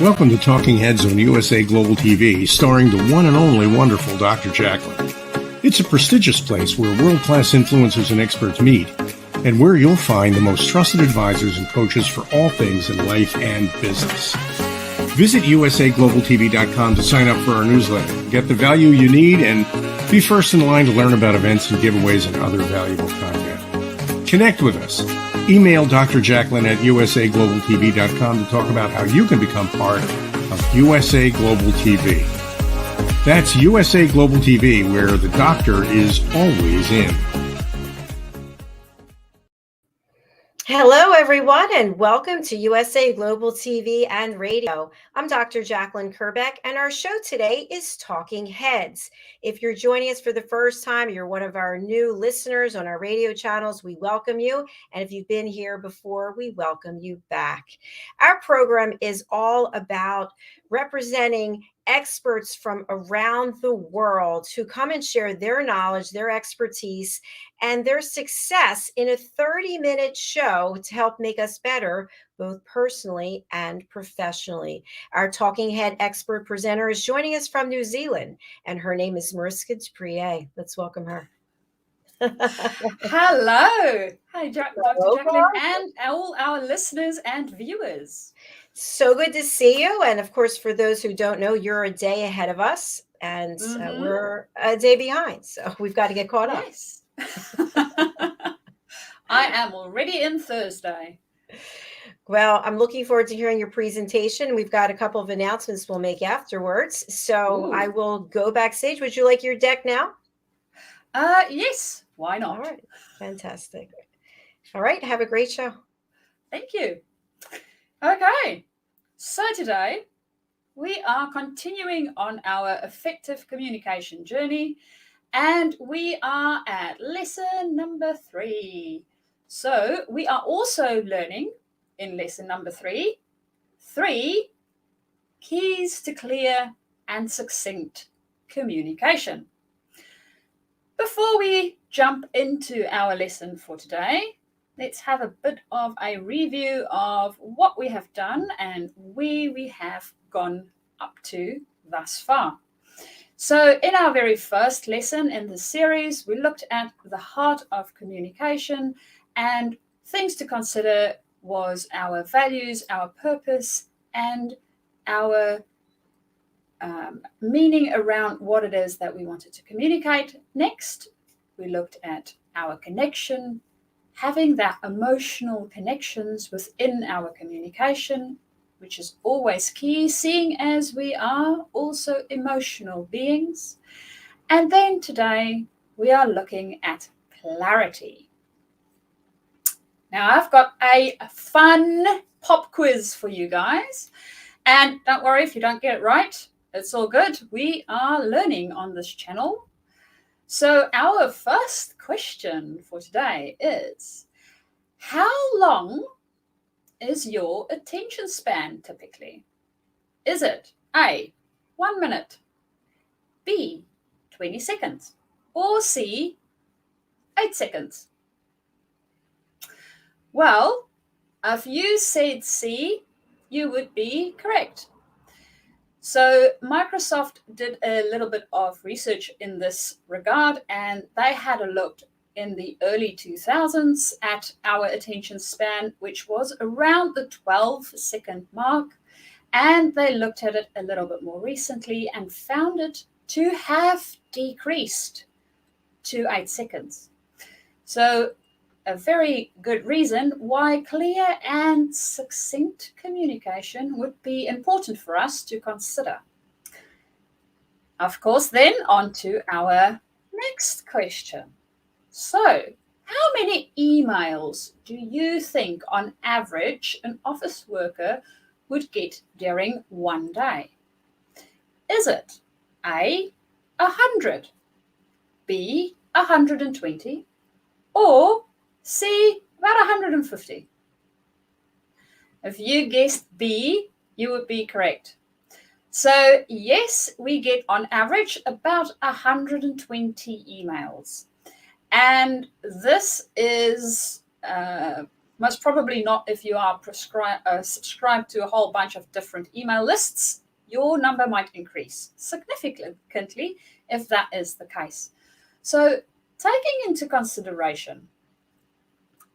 Welcome to Talking Heads on USA Global TV, starring the one and only wonderful Dr. Jacqueline. It's a prestigious place where world-class influencers and experts meet, and where you'll find the most trusted advisors and coaches for all things in life and business. Visit usaglobaltv.com to sign up for our newsletter, get the value you need, and be first in line to learn about events and giveaways and other valuable content. Connect with us. Email Dr. Jacqueline at usaglobaltv.com to talk about how you can become part of USA Global TV. That's USA Global TV, where the doctor is always in. Hello, everyone, and welcome to USA Global TV and Radio. I'm Dr. Jacqueline Kerbeck, and our show today is Talking Heads. If you're joining us for the first time, you're one of our new listeners on our radio channels, we welcome you. And if you've been here before, we welcome you back. Our program is all about representing experts from around the world who come and share their knowledge, their expertise, and their success in a 30-minute show to help make us better, both personally and professionally. Our talking head expert presenter is joining us from New Zealand, and her name is Mariska du Preez. Let's welcome her. Hello. Hi, Dr. Jacqueline, and all our listeners and viewers. So good to see you. And of course, for those who don't know, you're a day ahead of us, and we're a day behind. So we've got to get caught up. Yes. I am already in Thursday. Well, I'm looking forward to hearing your presentation. We've got a couple of announcements we'll make afterwards. So I will go backstage. Would you like your deck now? Yes. Why not? All right. Fantastic. All right. Have a great show. Thank you. Okay. So today we are continuing on our effective communication journey, and we are at lesson number 3. So we are also learning in lesson number 3 keys to clear and succinct communication. Before we jump into our lesson for today, let's have a bit of a review of what we have done and where we have gone up to thus far. So in our very first lesson in the series, we looked at the heart of communication, and things to consider was our values, our purpose, and our meaning around what it is that we wanted to communicate. Next, we looked at our connection, having that emotional connections within our communication, which is always key, seeing as we are also emotional beings. And then today we are looking at clarity. Now I've got a fun pop quiz for you guys. And don't worry if you don't get it right, it's all good. We are learning on this channel. So our first question for today is, how long is your attention span typically? Is it A, 1 minute, B, 20 seconds, or C, 8 seconds? Well, if you said C, you would be correct. So Microsoft did a little bit of research in this regard, and they had a look in the early 2000s at our attention span, which was around the 12-second mark. And they looked at it a little bit more recently and found it to have decreased to 8 seconds. So a very good reason why clear and succinct communication would be important for us to consider. Of course, then on to our next question. So, how many emails do you think on average an office worker would get during one day? Is it A, 100, B, 120, or C, about 150? If you guessed B, you would be correct. So yes, we get on average about 120 emails. And this is Most probably not if you are subscribed to a whole bunch of different email lists. Your number might increase significantly if that is the case. So taking into consideration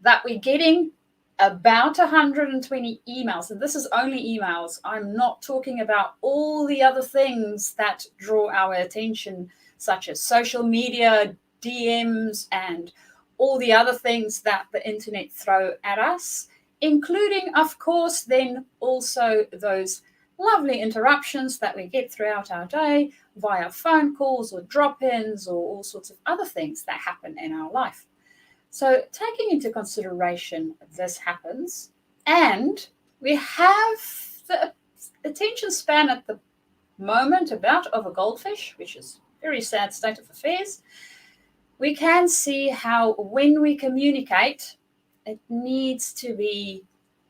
that we're getting about 120 emails, and this is only emails. I'm not talking about all the other things that draw our attention, such as social media, DMs, and all the other things that the internet throw at us, including, of course, then also those lovely interruptions that we get throughout our day via phone calls or drop-ins or all sorts of other things that happen in our life. So taking into consideration this happens, and we have the attention span at the moment about of a goldfish, which is a very sad state of affairs, we can see how when we communicate, it needs to be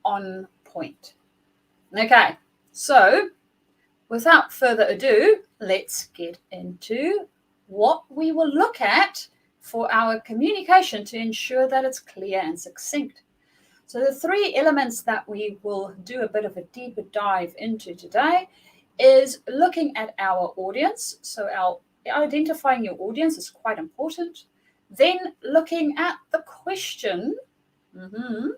on point. Okay, so without further ado, let's get into what we will look at for our communication to ensure that it's clear and succinct. So the three elements that we will do a bit of a deeper dive into today is looking at our audience. So identifying your audience is quite important. Then looking at the question, and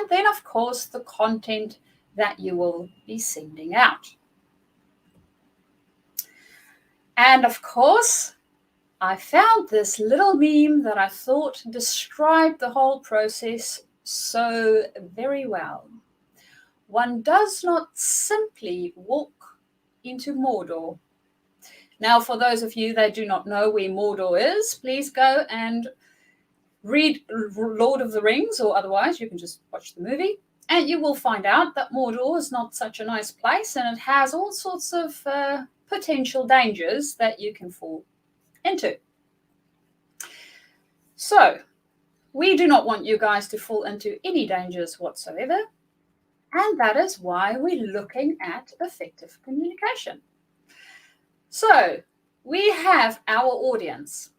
then of course the content that you will be sending out. And of course, I found this little meme that I thought described the whole process so very well. One does not simply walk into Mordor. Now, for those of you that do not know where Mordor is, please go and read Lord of the Rings, or otherwise you can just watch the movie, and you will find out that Mordor is not such a nice place, and it has all sorts of potential dangers that you can fall into. So we do not want you guys to fall into any dangers whatsoever, and that is why we're looking at effective communication. So we have our audience.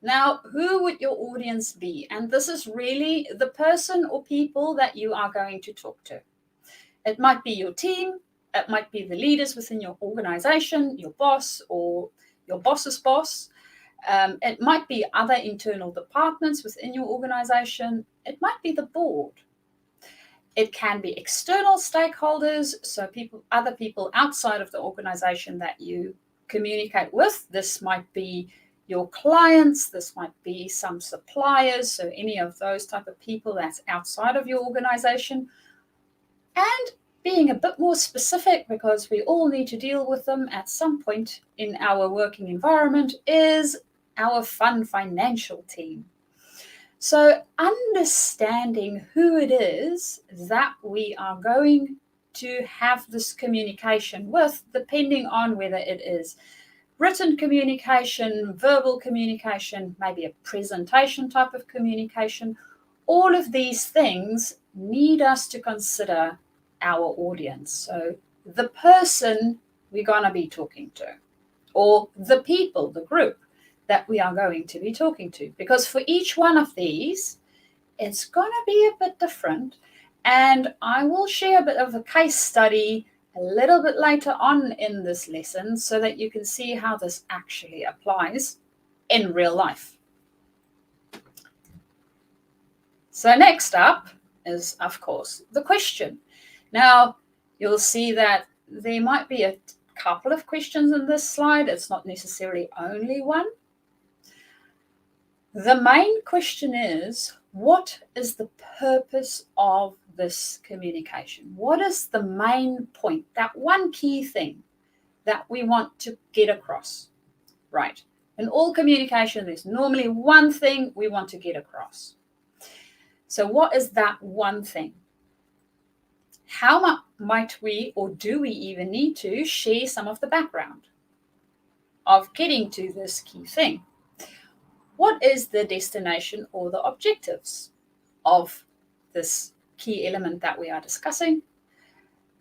Now, who would your audience be? And this is really the person or people that you are going to talk to. It might be your team, it might be the leaders within your organization, your boss or your boss's boss. It might be other internal departments within your organization. It might be the board. It can be external stakeholders, so other people outside of the organization that you communicate with. This might be your clients, this might be some suppliers, so any of those type of people that's outside of your organization. And being a bit more specific, because we all need to deal with them at some point in our working environment, is our fun financial team. So understanding who it is that we are going to have this communication with, depending on whether it is written communication, verbal communication, maybe a presentation type of communication, all of these things need us to consider our audience. So the person we're going to be talking to, or the people, the group that we are going to be talking to. Because for each one of these, it's going to be a bit different. And I will share a bit of a case study a little bit later on in this lesson so that you can see how this actually applies in real life. So next up is, of course, the question. Now, you'll see that there might be a couple of questions in this slide. It's not necessarily only one. The main question is, what is the purpose of this communication? What is the main point, that one key thing that we want to get across? Right. In all communication, there's normally one thing we want to get across. So what is that one thing? How might we, or do we even need to share some of the background of getting to this key thing? What is the destination or the objectives of this key element that we are discussing?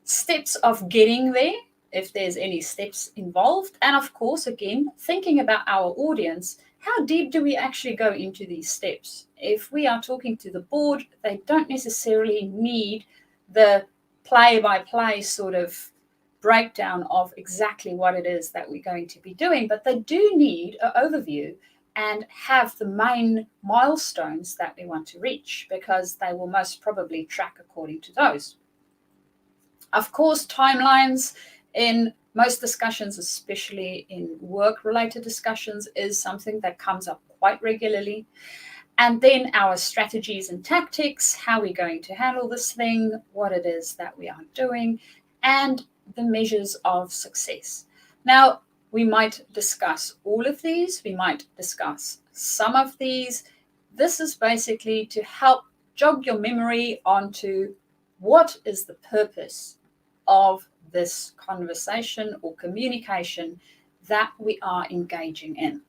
Steps of getting there, if there's any steps involved. And of course, again, thinking about our audience, how deep do we actually go into these steps? If we are talking to the board, they don't necessarily need the play-by-play sort of breakdown of exactly what it is that we're going to be doing, but they do need an overview and have the main milestones that they want to reach, because they will most probably track according to those. Of course, timelines in most discussions, especially in work-related discussions, is something that comes up quite regularly. And then our strategies and tactics, how we're going to handle this thing, what it is that we are doing, and the measures of success. Now, we might discuss all of these. We might discuss some of these. This is basically to help jog your memory onto what is the purpose of this conversation or communication that we are engaging in.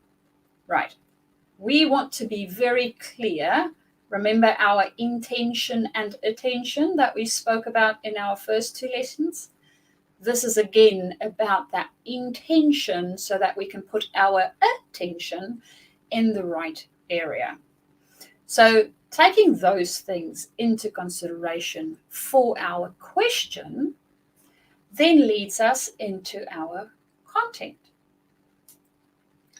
Right. We want to be very clear. Remember our intention and attention that we spoke about in our first two lessons? This is again about that intention so that we can put our attention in the right area. So taking those things into consideration for our question then leads us into our content.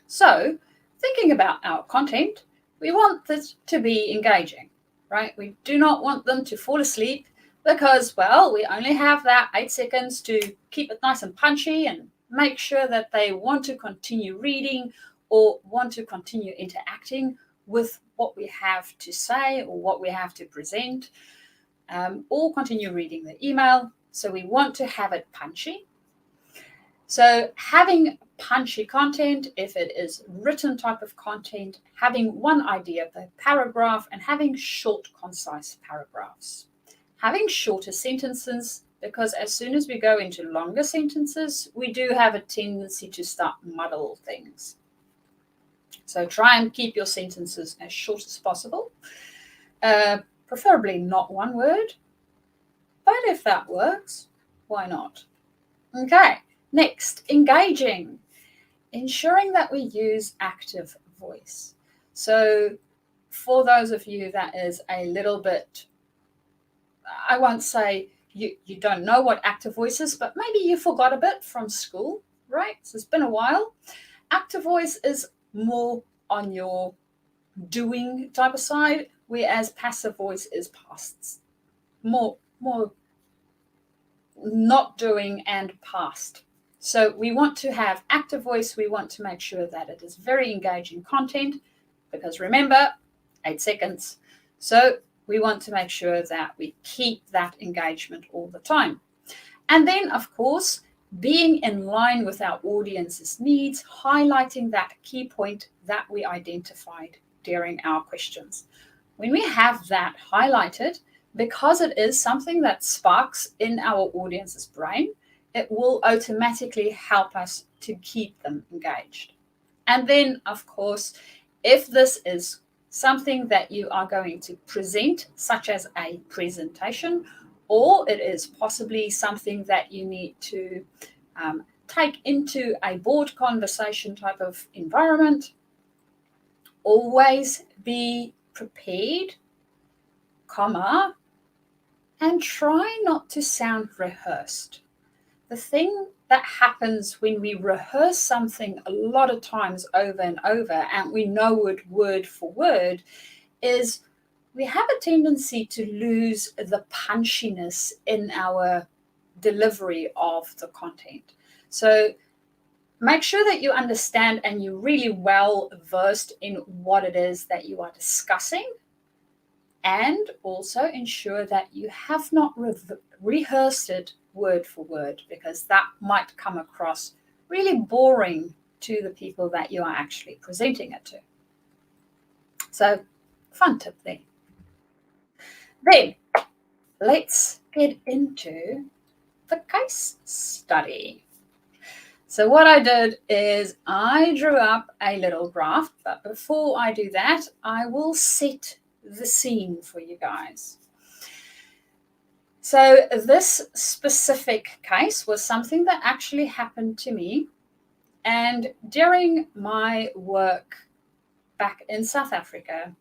So thinking about our content, we want this to be engaging, right? We do not want them to fall asleep because, well, we only have that 8 seconds to keep it nice and punchy and make sure that they want to continue reading or want to continue interacting with what we have to say or what we have to present, or continue reading the email. So we want to have it punchy. So having punchy content, if it is written type of content, having one idea per paragraph and having short, concise paragraphs. Having shorter sentences, because as soon as we go into longer sentences, we do have a tendency to start muddle things. So try and keep your sentences as short as possible, preferably not one word, but if that works, why not? Okay, next, engaging. Ensuring that we use active voice. So for those of you that is a little bit, I won't say you don't know what active voice is, but maybe you forgot a bit from school, right? So it's been a while. Active voice is more on your doing type of side, whereas passive voice is past. More not doing and past. So we want to have active voice. We want to make sure that it is very engaging content because remember, 8 seconds. So we want to make sure that we keep that engagement all the time. And then, of course, being in line with our audience's needs, highlighting that key point that we identified during our questions. When we have that highlighted, because it is something that sparks in our audience's brain, it will automatically help us to keep them engaged. And then, of course, if this is something that you are going to present, such as a presentation, or it is possibly something that you need to take into a board conversation type of environment, always be prepared, and try not to sound rehearsed. The thing that happens when we rehearse something a lot of times over and over, and we know it word for word, is we have a tendency to lose the punchiness in our delivery of the content. So make sure that you understand and you're really well versed in what it is that you are discussing, and also ensure that you have not rehearsed it word for word, because that might come across really boring to the people that you are actually presenting it to. So, fun tip there. Then, let's get into the case study. So what I did is I drew up a little graph, but before I do that, I will set the scene for you guys. So this specific case was something that actually happened to me, and during my work back in South Africa,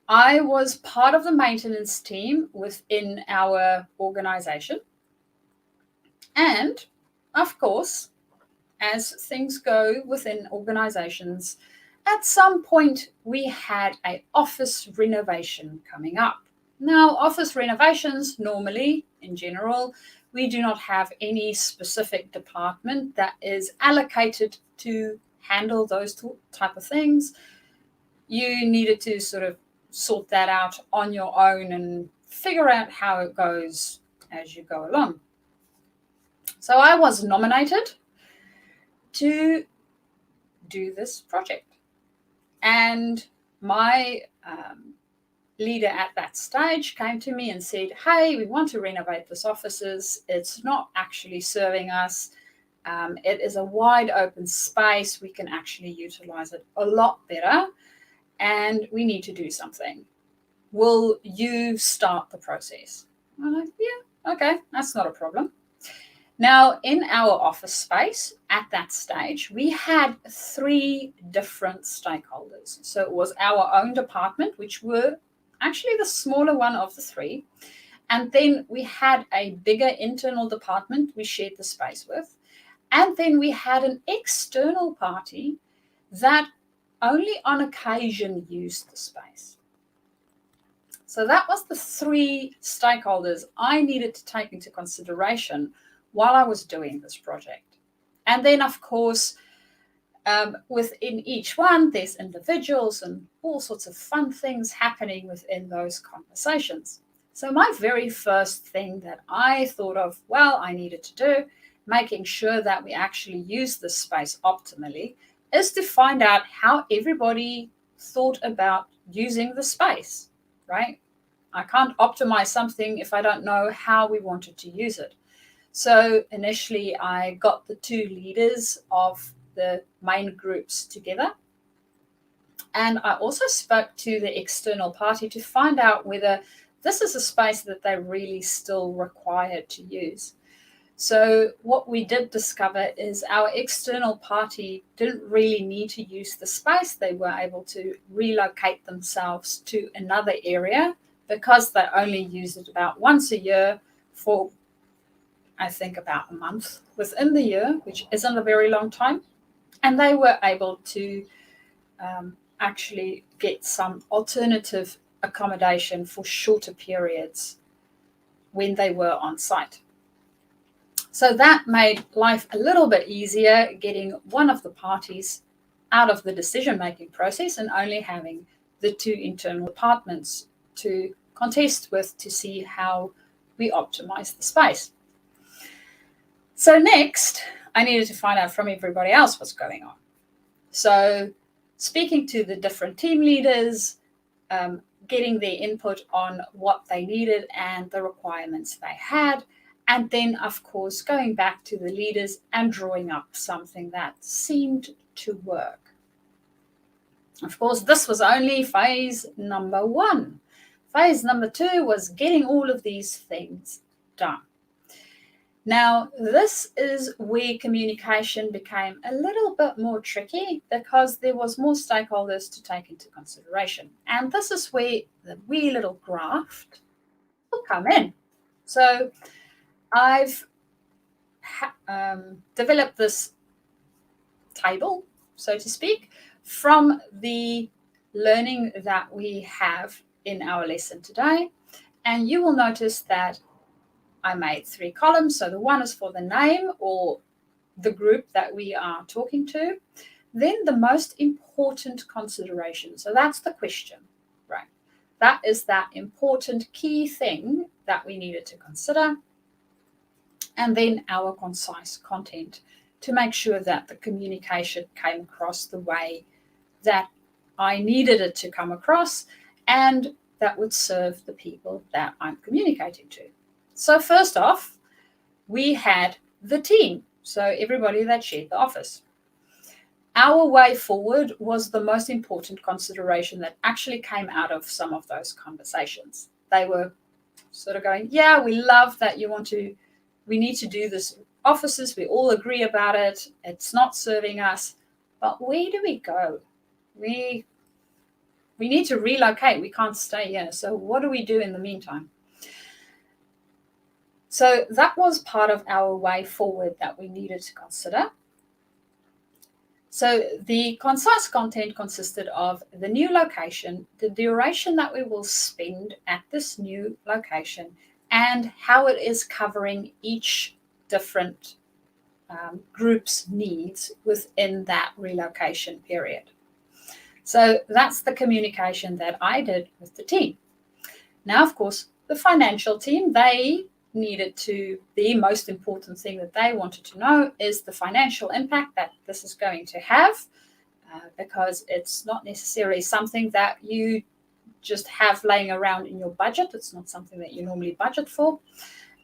I was part of the maintenance team within our organization. And of course, as things go within organizations, at some point we had an office renovation coming up. Now, office renovations normally, in general, we do not have any specific department that is allocated to handle those type of things. You needed to sort of sort that out on your own and figure out how it goes as you go along. So I was nominated to do this project. And my leader at that stage came to me and said, hey, we want to renovate this offices. It's not actually serving us. It is a wide open space. We can actually utilize it a lot better. And we need to do something. Will you start the process? I'm like, yeah, okay, that's not a problem. Now, in our office space at that stage, we had 3 different stakeholders. So it was our own department, which were actually the smaller one of the 3. And then we had a bigger internal department we shared the space with. And then we had an external party that only on occasion used the space. So that was the 3 stakeholders I needed to take into consideration while I was doing this project. And then, of course, within each one, there's individuals and all sorts of fun things happening within those conversations. So my very first thing that I thought of, I needed to do, making sure that we actually use this space optimally, is to find out how everybody thought about using the space, right? I can't optimize something if I don't know how we wanted to use it. So initially, I got the 2 leaders of the main groups together. And I also spoke to the external party to find out whether this is a space that they really still required to use. So what we did discover is our external party didn't really need to use the space. They were able to relocate themselves to another area because they only use it about once a year for, I think, about a month within the year, which isn't a very long time. And they were able to actually get some alternative accommodation for shorter periods when they were on site. So that made life a little bit easier, getting one of the parties out of the decision-making process and only having the 2 internal departments to contest with to see how we optimize the space. So next, I needed to find out from everybody else what's going on. So speaking to the different team leaders, getting their input on what they needed and the requirements they had, and then, of course, going back to the leaders and drawing up something that seemed to work. Of course, this was only phase number 1. Phase number 2 was getting all of these things done. Now, this is where communication became a little bit more tricky because there was more stakeholders to take into consideration. And this is where the wee little graph will come in. So I've developed this table, so to speak, from the learning that we have in our lesson today. And you will notice that I made 3 columns. So the one is for the name or the group that we are talking to. Then the most important consideration. So that's the question, right? That is that important key thing that we needed to consider. And then our concise content to make sure that the communication came across the way that I needed it to come across and that would serve the people that I'm communicating to. So first off, we had the team, so everybody that shared the office. Our way forward was the most important consideration that actually came out of some of those conversations. They were sort of going, yeah, we love that we need to do this offices. We all agree about it. It's not serving us. But where do we go? we need to relocate. We can't stay here. So what do we do in the meantime? So that was part of our way forward that we needed to consider. So the concise content consisted of the new location, the duration that we will spend at this new location, and how it is covering each different group's needs within that relocation period. So that's the communication that I did with the team. Now, of course, the financial team, they needed to, the most important thing that they wanted to know is the financial impact that this is going to have, because it's not necessarily something that you just have laying around in your budget. It's not something that you normally budget for.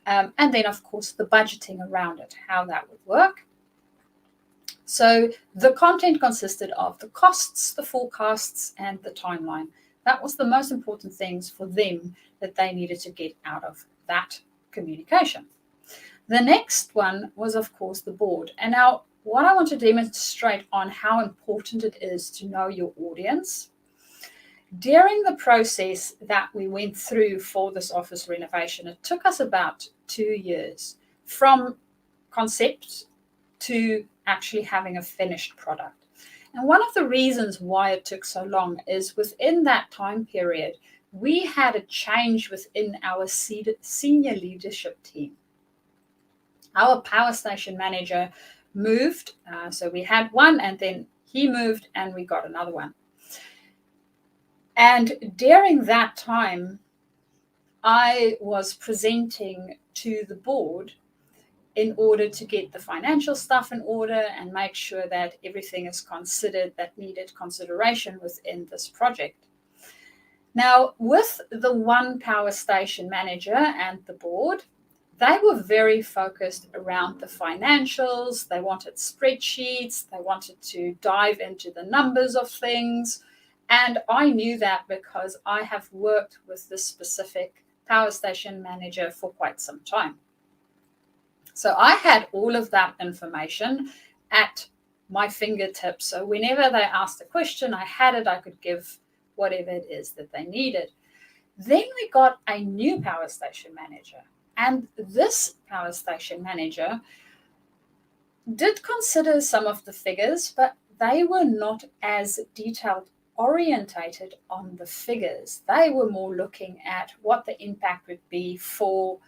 And then, of course, the budgeting around it, how that would work. So the content consisted of the costs, the forecasts, and the timeline. That was the most important things for them that they needed to get out of that communication. The next one was, of course, the board. And now what I want to demonstrate on how important it is to know your audience. During the process that we went through for this office renovation, it took us about 2 years from concept to actually having a finished product. And one of the reasons why it took so long is within that time period, we had a change within our senior leadership team. Our power station manager moved. So we had one, and then he moved, and we got another one. And during that time, I was presenting to the board in order to get the financial stuff in order and make sure that everything is considered that needed consideration within this project. Now, with the one power station manager and the board, they were very focused around the financials. They wanted spreadsheets. They wanted to dive into the numbers of things. And I knew that because I have worked with this specific power station manager for quite some time. So I had all of that information at my fingertips. So whenever they asked a question, I had it. I could give whatever it is that they needed. Then we got a new power station manager. And this power station manager did consider some of the figures, but they were not as detailed orientated on the figures. They were more looking at what the impact would be for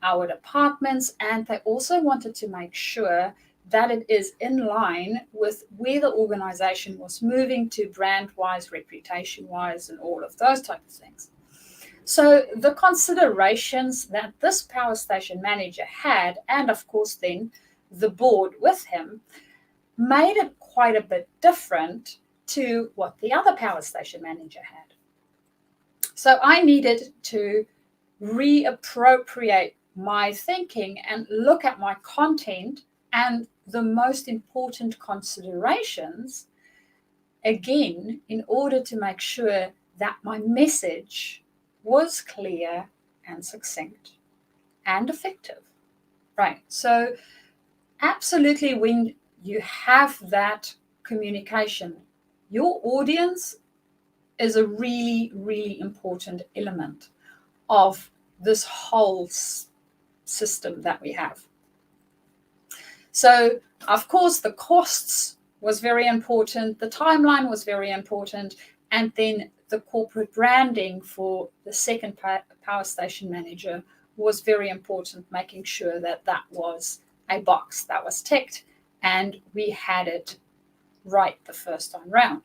our departments, and they also wanted to make sure that it is in line with where the organization was moving to brand-wise, reputation-wise, and all of those type of things. So the considerations that this power station manager had, and of course then the board with him, made it quite a bit different to what the other power station manager had. So I needed to reappropriate my thinking and look at my content and the most important considerations again in order to make sure that my message was clear and succinct and effective. Right. So absolutely, when you have that communication, your audience is a really, really important element of this whole system that we have. So, of course, the costs was very important. The timeline was very important. And then the corporate branding for the second power station manager was very important, making sure that that was a box that was ticked and we had it right the first time round.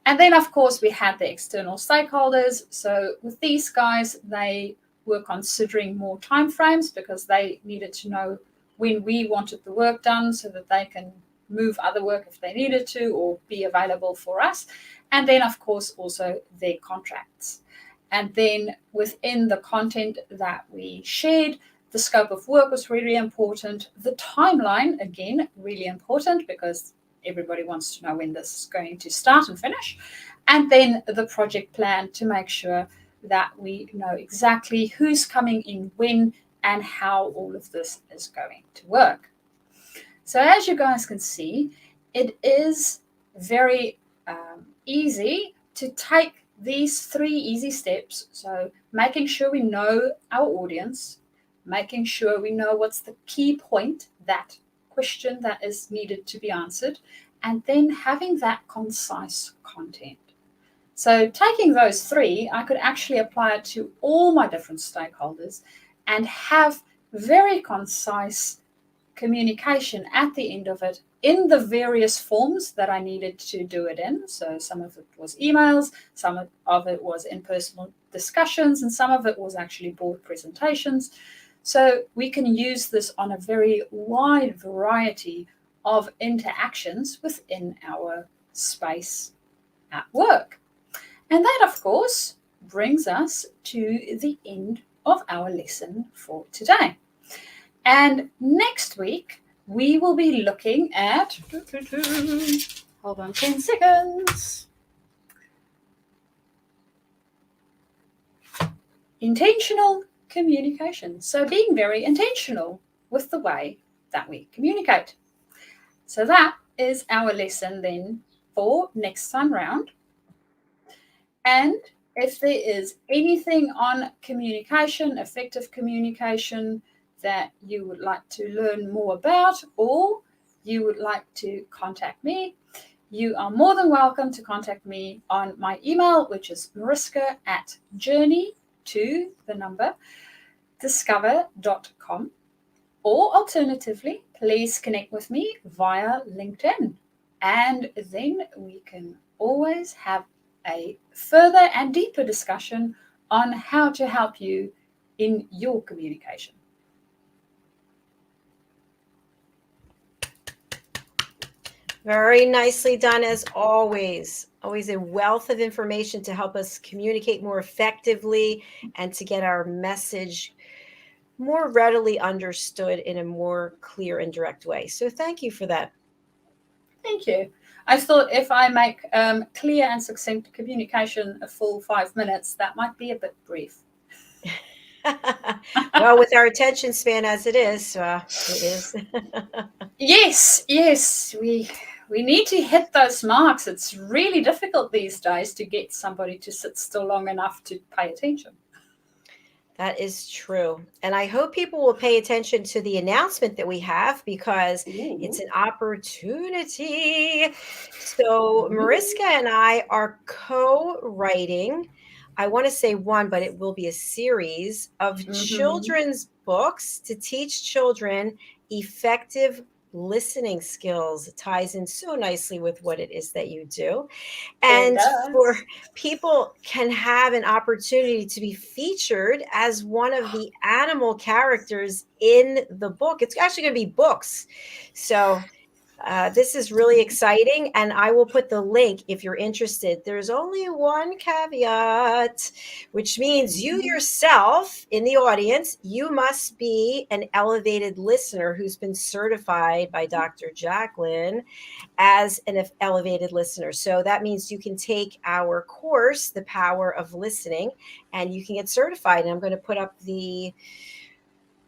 And then, of course, we had the external stakeholders. So with these guys, they were considering more timeframes because they needed to know when we wanted the work done so that they can move other work if they needed to or be available for us. And then, of course, also their contracts. And then within the content that we shared, the scope of work was really important. The timeline, again, really important because everybody wants to know when this is going to start and finish. And then the project plan to make sure that we know exactly who's coming in when and how all of this is going to work. So as you guys can see, it is very easy to take these 3 easy steps. So making sure we know our audience, making sure we know what's the key point, that question that is needed to be answered, and then having that concise content. So taking those 3, I could actually apply it to all my different stakeholders and have very concise communication at the end of it in the various forms that I needed to do it in. So some of it was emails, some of it was in-person discussions, and some of it was actually board presentations. So we can use this on a very wide variety of interactions within our space at work. And that, of course, brings us to the end of our lesson for today. And next week, we will be looking at, hold on 10 seconds, intentional communication. So being very intentional with the way that we communicate. So that is our lesson then for next time round. And if there is anything on communication, effective communication, that you would like to learn more about, or you would like to contact me, you are more than welcome to contact me on my email, which is mariska@journey2discover.com, or alternatively, please connect with me via LinkedIn, and then we can always have a further and deeper discussion on how to help you in your communication. Very nicely done, as always. Always a wealth of information to help us communicate more effectively and to get our message more readily understood in a more clear and direct way. So thank you for that. Thank you. I thought if I make clear and succinct communication a full 5 minutes, that might be a bit brief. Well, with our attention span as it is, it is. Yes, we need to hit those marks. It's really difficult these days to get somebody to sit still long enough to pay attention. That is true. And I hope people will pay attention to the announcement that we have, because it's an opportunity. So Mariska and I are co-writing, I want to say one, but it will be a series of children's books to teach children effective listening skills. It ties in so nicely with what it is that you do. And for people can have an opportunity to be featured as one of the animal characters in the book. It's actually going to be books. So this is really exciting, and I will put the link if you're interested. There's only one caveat, which means you yourself in the audience, you must be an elevated listener who's been certified by Dr. Jacqueline as an elevated listener. So that means you can take our course, The Power of Listening, and you can get certified. And I'm going to put up the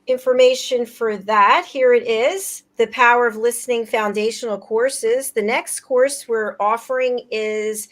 information for that. Here it is, The Power of Listening Foundational Courses. The next course we're offering is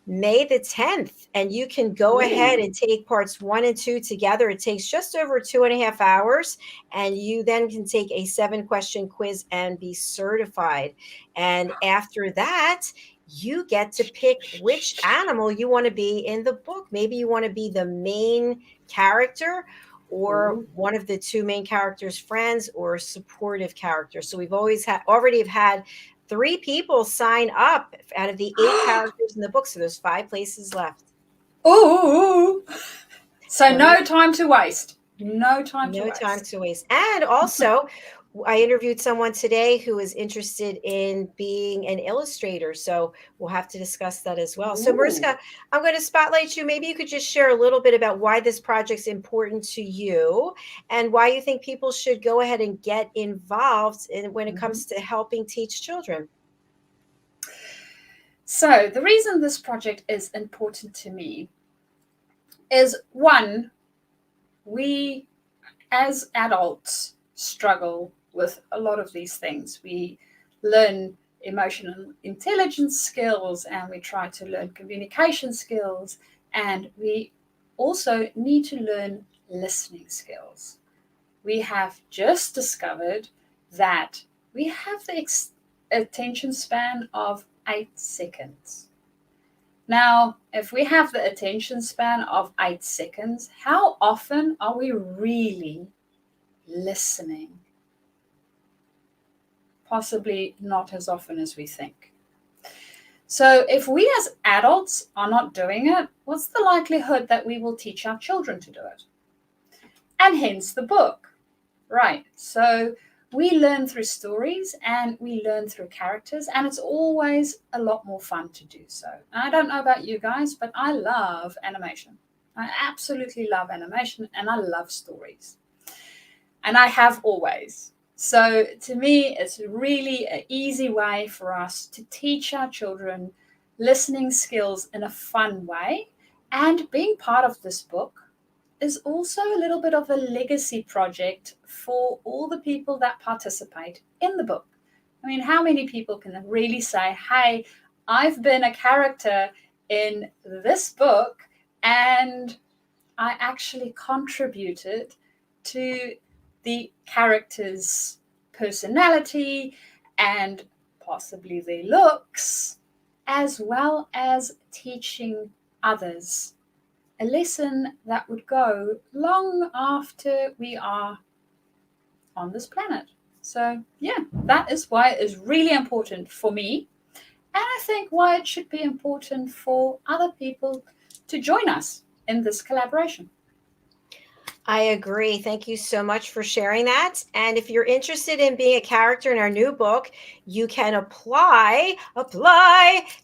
May the 10th, and you can go ahead and take parts 1 and 2 together. It takes just over 2.5 hours, and you then can take a 7-question quiz and be certified. And after that, you get to pick which animal you want to be in the book. Maybe you want to be the main character, or one of the 2 main characters' friends, or supportive characters. So we've already had 3 people sign up out of the 8 characters in the book. So there's 5 places left. Ooh. So no time to waste. No time to waste. And also, I interviewed someone today who is interested in being an illustrator. So we'll have to discuss that as well. So Mariska, I'm going to spotlight you. Maybe you could just share a little bit about why this project's important to you and why you think people should go ahead and get involved when it comes to helping teach children. So the reason this project is important to me is, one, we as adults struggle with a lot of these things. We learn emotional intelligence skills, and we try to learn communication skills, and we also need to learn listening skills. We have just discovered that we have the attention span of 8 seconds. Now, if we have the attention span of 8 seconds, how often are we really listening? Possibly not as often as we think. So if we as adults are not doing it, what's the likelihood that we will teach our children to do it? And hence the book, right? So we learn through stories and we learn through characters, and it's always a lot more fun to do so. And I don't know about you guys, but I love animation. I absolutely love animation, and I love stories. And I have always. So to me, it's really an easy way for us to teach our children listening skills in a fun way. And being part of this book is also a little bit of a legacy project for all the people that participate in the book. I mean, how many people can really say, hey, I've been a character in this book and I actually contributed to the character's personality and possibly their looks, as well as teaching others a lesson that would go long after we are on this planet. So yeah, that is why it is really important for me. And I think why it should be important for other people to join us in this collaboration. I agree. Thank you so much for sharing that. And if you're interested in being a character in our new book, you can apply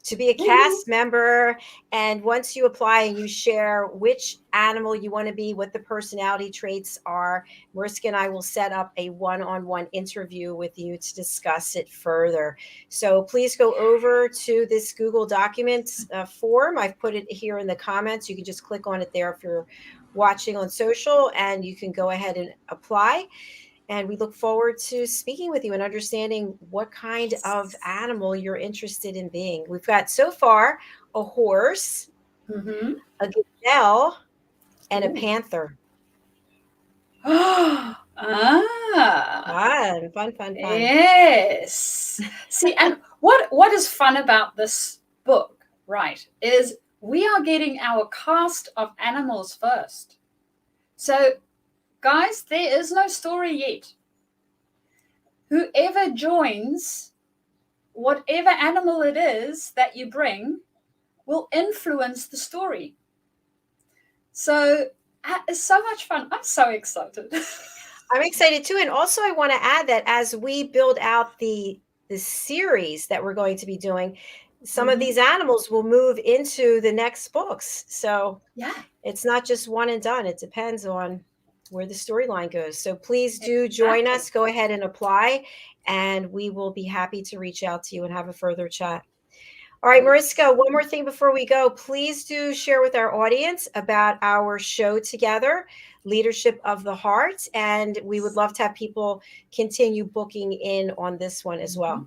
to be a cast member. And once you apply and you share which animal you want to be, what the personality traits are, Mariska and I will set up a one-on-one interview with you to discuss it further. So please go over to this Google Documents form. I've put it here in the comments. You can just click on it there if you're watching on social, and you can go ahead and apply. And we look forward to speaking with you and understanding what kind of animal you're interested in being. We've got so far a horse, a gazelle, and a panther. Fun. Yes. See, and what is fun about this book, right, is we are getting our cast of animals first. So, guys, there is no story yet. Whoever joins, whatever animal it is that you bring, will influence the story. So, it's so much fun. I'm so excited. I'm excited too. And also I want to add that as we build out the series that we're going to be doing, some of these animals will move into the next books. So yeah, it's not just one and done. It depends on where the storyline goes. So please do join us. Go ahead and apply, and we will be happy to reach out to you and have a further chat. All right, Mariska, one more thing before we go. Please do share with our audience about our show together, Leadership of the Heart. And we would love to have people continue booking in on this one as well.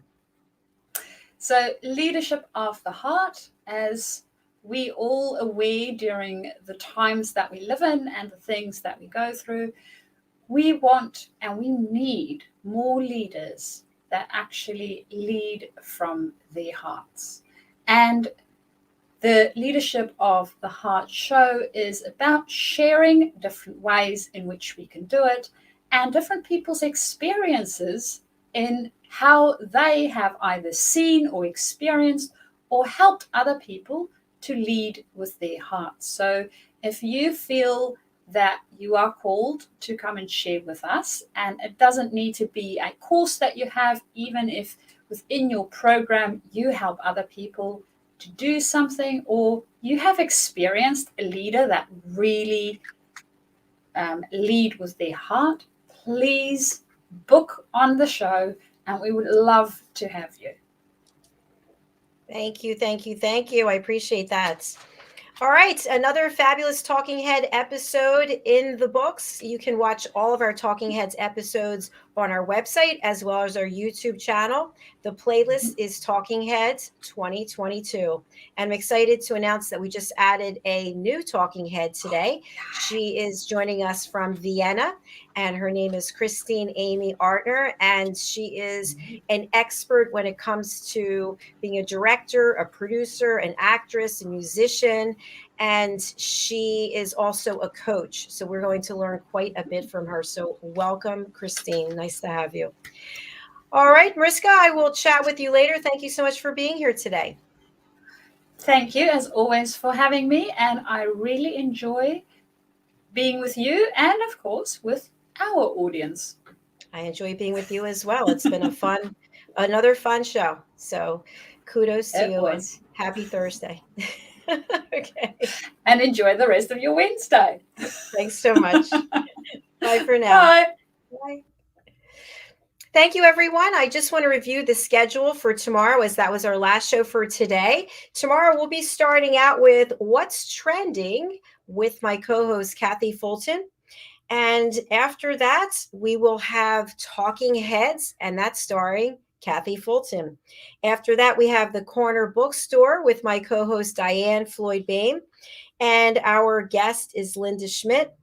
So Leadership of the Heart, as we all aware during the times that we live in and the things that we go through, we want and we need more leaders that actually lead from their hearts. And the Leadership of the Heart show is about sharing different ways in which we can do it and different people's experiences in how they have either seen or experienced or helped other people to lead with their hearts. So if you feel that you are called to come and share with us, and it doesn't need to be a course that you have, even if within your program you help other people to do something, or you have experienced a leader that really lead with their heart, please book on the show, and we would love to have you. Thank you. I appreciate that. All right, another fabulous Talking Head episode in the books. You can watch all of our Talking Heads episodes on our website as well as our YouTube channel. The playlist is Talking Heads 2022. And I'm excited to announce that we just added a new talking head today. She is joining us from Vienna, and her name is Christine Amy Artner, and she is an expert when it comes to being a director, a producer, an actress, a musician, and she is also a coach. So we're going to learn quite a bit from her. So welcome, Christine. Nice to have you. All right, Mariska, I will chat with you later. Thank you so much for being here today. Thank you, as always, for having me. And I really enjoy being with you and, of course, with our audience. I enjoy being with you as well. It's been another fun show. So kudos to you and happy Thursday. Okay. And enjoy the rest of your Wednesday. Thanks so much. Bye for now. Bye. Bye. Thank you, everyone. I just want to review the schedule for tomorrow, as that was our last show for today. Tomorrow, we'll be starting out with What's Trending with my co-host, Kathy Fulton. And after that, we will have Talking Heads, and that's starring Kathy Fulton. After that, we have the Corner Bookstore with my co-host, Diane Floyd-Bain. And our guest is Linda Schmidt.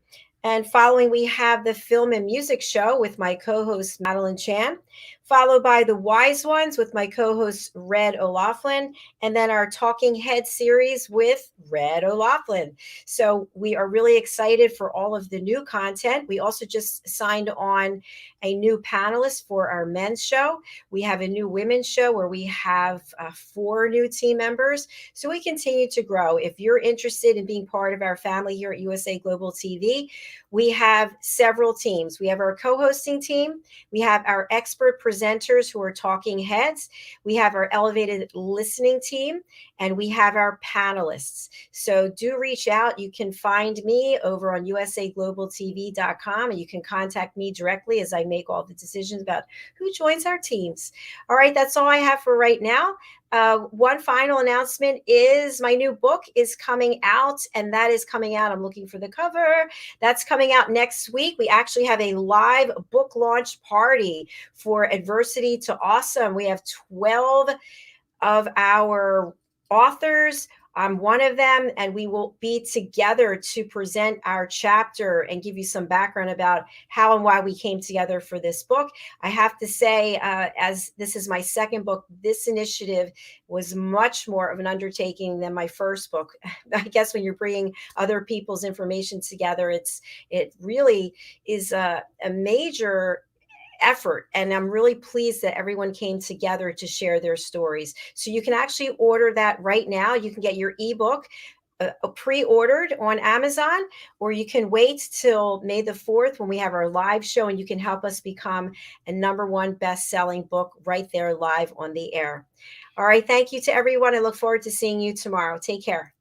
And following, we have the Film and Music Show with my co-host, Madeline Chan, followed by The Wise Ones with my co-host, Red O'Laughlin, and then our Talking Head series with Red O'Laughlin. So we are really excited for all of the new content. We also just signed on a new panelist for our men's show. We have a new women's show where we have 4 new team members. So we continue to grow. If you're interested in being part of our family here at USA Global TV, we have several teams. We have our co-hosting team. We have our expert presenters who are talking heads. We have our elevated listening team, and we have our panelists. So do reach out. You can find me over on usaglobaltv.com, and you can contact me directly as I make all the decisions about who joins our teams. All right, that's all I have for right now. One final announcement is my new book is coming out, and that is coming out. I'm looking for the cover. That's coming out next week. We actually have a live book launch party for Adversity to Awesome. We have 12 of our authors. I'm one of them, and we will be together to present our chapter and give you some background about how and why we came together for this book. I have to say, as this is my second book, this initiative was much more of an undertaking than my first book. I guess when you're bringing other people's information together, it really is a major effort, and I'm really pleased that everyone came together to share their stories. So you can actually order that right now. You can get your ebook pre-ordered on Amazon, or you can wait till May the 4th when we have our live show, and you can help us become a #1 best-selling book right there live on the air. All right, thank you to everyone. I look forward to seeing you tomorrow. Take care.